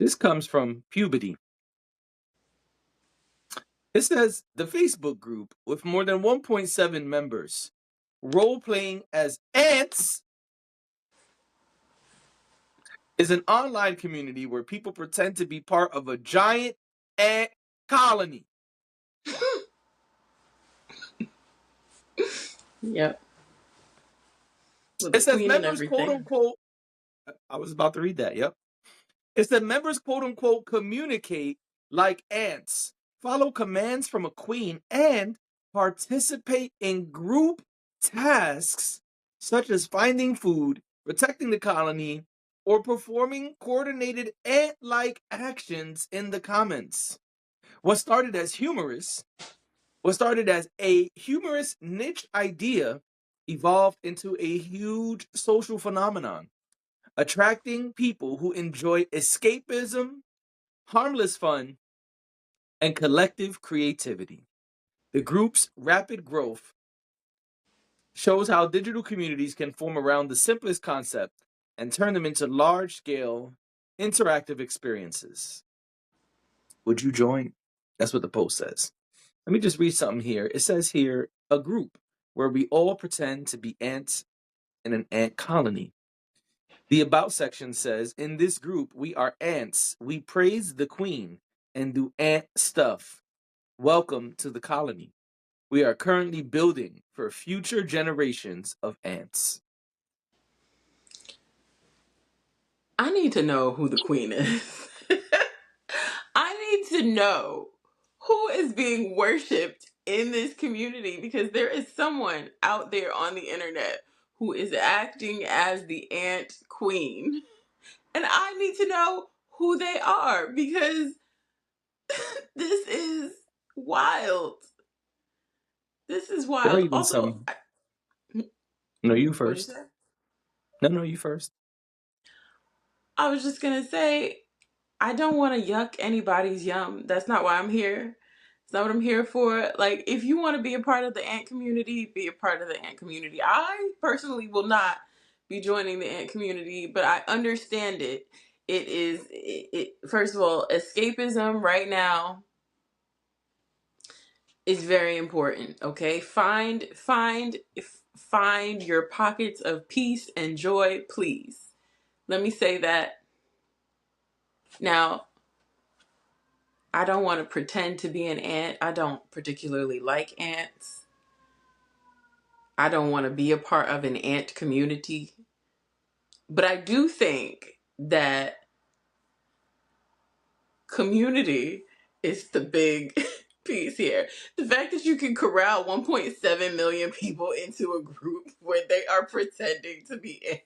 This comes from Puberty. It says the Facebook group with more than 1.7 members role playing as ants is an online community where people pretend to be part of a giant ant colony. Yep. It says members, quote unquote, I was about to read that. Yep. It said members, quote unquote, communicate like ants, follow commands from a queen, and participate in group tasks such as finding food, protecting the colony, or performing coordinated ant-like actions in the comments. What started as a humorous niche idea evolved into a huge social phenomenon, attracting people who enjoy escapism, harmless fun, and collective creativity. The group's rapid growth shows how digital communities can form around the simplest concept and turn them into large-scale interactive experiences. Would you join? That's what the post says. Let me just read something here. It says here, a group where we all pretend to be ants in an ant colony. The About section says, in this group, we are ants. We praise the queen and do ant stuff. Welcome to the colony. We are currently building for future generations of ants. I need to know who the queen is. I need to know who is being worshipped in this community, because there is someone out there on the internet who is acting as the ant queen. And I need to know who they are, because this is wild. This is There are wild. even Also, some. No, you what did you first. say? No, you first. I was just gonna say, I don't want to yuck anybody's yum. That's not why I'm here. It's not what I'm here for. Like, if you want to be a part of the ant community, be a part of the ant community. I personally will not be joining the ant community, but I understand it. It is, first of all, escapism right now is very important. Okay, find your pockets of peace and joy, please. Let me say that. Now, I don't want to pretend to be an ant. I don't particularly like ants. I don't want to be a part of an ant community. But I do think that community is the big piece here. The fact that you can corral 1.7 million people into a group where they are pretending to be ants.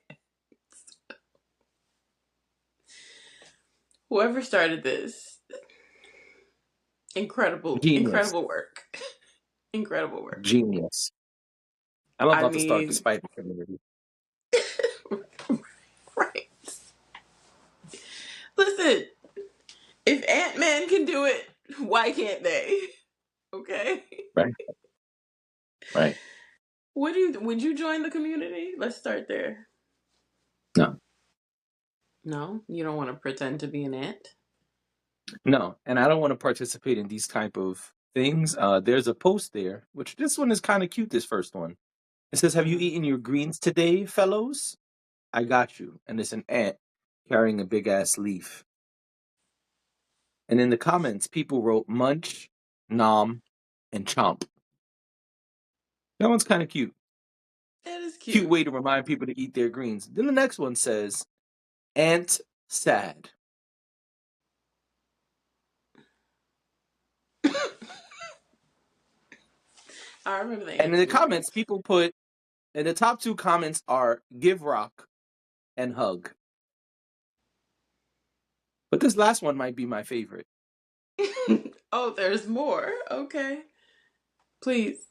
Whoever started this, incredible Genius. work. Incredible work. Genius. I'm I about to start the mean, spider community. right. Listen, if Ant-Man can do it, why can't they? Okay. Right. Right. Would you join the community? Let's start there. No. No, you don't want to pretend to be an ant. No. And I don't want to participate in these type of things. There's a post there, which this one is kind of cute, this first one. It says, have you eaten your greens today, fellows? I got you. And it's an ant carrying a big ass leaf. And in the comments, people wrote munch, nom, and chomp. That one's kind of cute. That is cute. Cute way to remind people to eat their greens. Then the next one says, ant sad. I remember that. And in the comments, people put, and the top two comments are give rock and hug. But this last one might be my favorite. Oh, there's more. Okay. Please.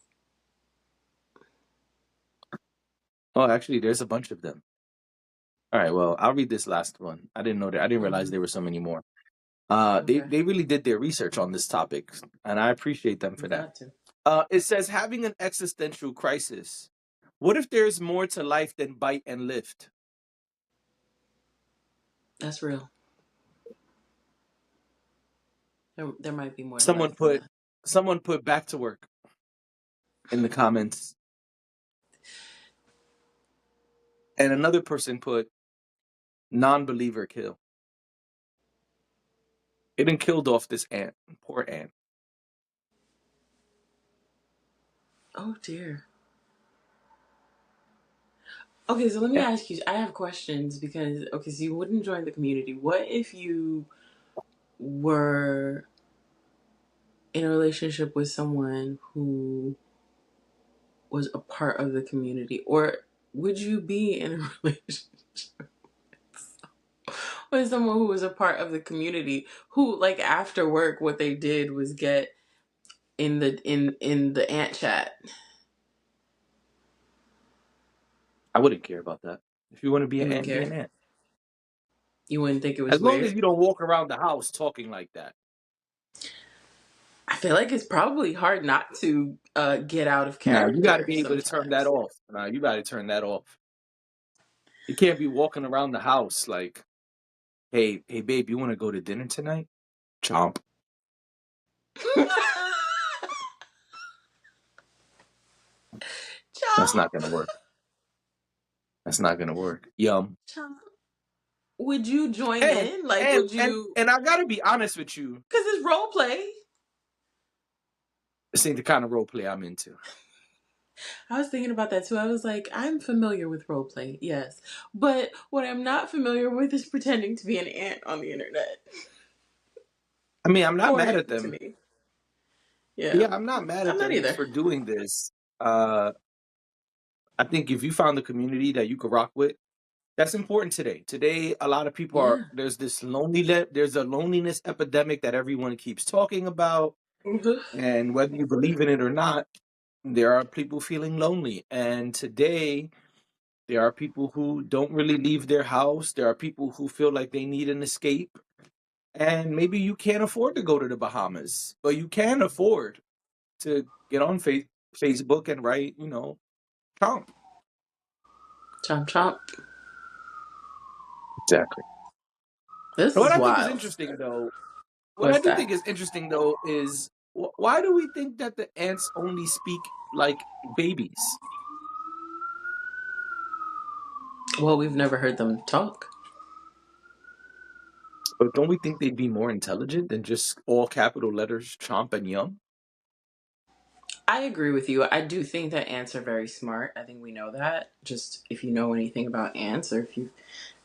Oh, actually, there's a bunch of them. All right, well, I'll read this last one. I didn't know that. I didn't realize there were so many more. Okay. They really did their research on this topic, and I appreciate them for that. It says, having an existential crisis. What if there's more to life than bite and lift? That's real. There might be more to Someone life than put that. someone put back to work in the comments, and another person put non-believer kill. It done killed off this ant, poor ant. Oh dear. Okay, so let me Yeah, ask you. I have questions because okay, so you wouldn't join the community. What if you were in a relationship with someone who was a part of the community, or would you be in a relationship with someone who was a part of the community who, like, after work, what they did was get in the ant chat? I wouldn't care about that. If you want to be You an wouldn't ant, be care. an ant. You wouldn't think it was As long as weird. you don't walk around the house talking like that. I feel like it's probably hard not to get out of Now you got to character be able to turn that sometimes. off. Now you got to turn that off. You can't be walking around the house like, hey, babe, you want to go to dinner tonight? Chomp. That's not gonna Chomp, work. That's not gonna work. Yum. chomp. Would you join And in? Like, and would and you? and I gotta be honest with you. Because it's role play. This ain't the kind of role play I'm into. I was thinking about that too. I was like, I'm familiar with role play, yes. But what I'm not familiar with is pretending to be an ant on the internet. I mean, I'm not mad Foreign at to them. me. Yeah. Yeah, I'm not mad I'm at not them either. for doing this. I think if you found a community that you could rock with, that's important today. Today, a lot of people Yeah. there's a loneliness epidemic that everyone keeps talking about. Mhm. And whether you believe in it or not, there are people feeling lonely. And today, there are people who don't really leave their house. There are people who feel like they need an escape. And maybe you can't afford to go to the Bahamas, but you can afford to get on Facebook and write, Trump. Chomp chomp. Exactly. This What is I think is wild. interesting, though, what I What's do that? think is interesting, though, is why do we think that the ants only speak like babies? Well, we've never heard them talk. But don't we think they'd be more intelligent than just all capital letters, chomp and yum? I agree with you. I do think that ants are very smart. I think we know that. Just if you know anything about ants or if you've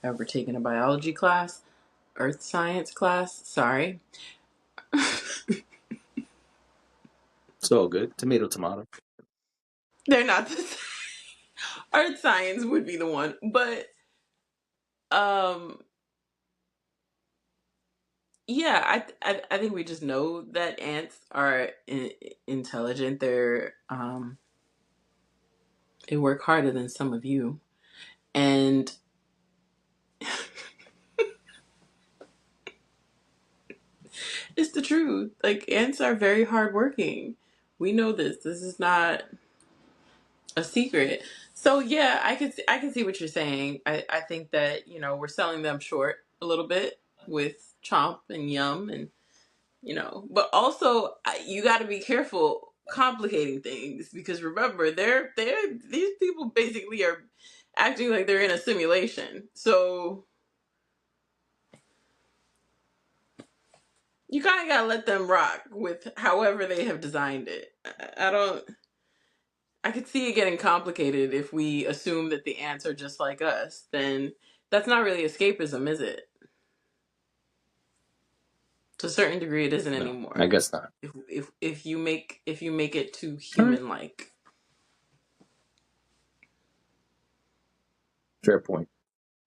ever taken a biology class, earth science class, sorry. So good. Tomato, tomato. They're not the same. Earth science would be the one. But um yeah, I think we just know that ants are intelligent. They work harder than some of you. And it's the truth. Like, ants are very hardworking. We know this. This is not a secret. So yeah, I can see what you're saying. I think that, we're selling them short a little bit with Chomp and Yum and, but also you got to be careful complicating things because remember, these people basically are acting like they're in a simulation. So you kind of got to let them rock with however they have designed it. I don't I could see it getting complicated if we assume that the ants are just like us. Then that's not really escapism, is it? To a certain degree, it isn't No, I anymore. guess not. If you make it too All right. human like. Fair point.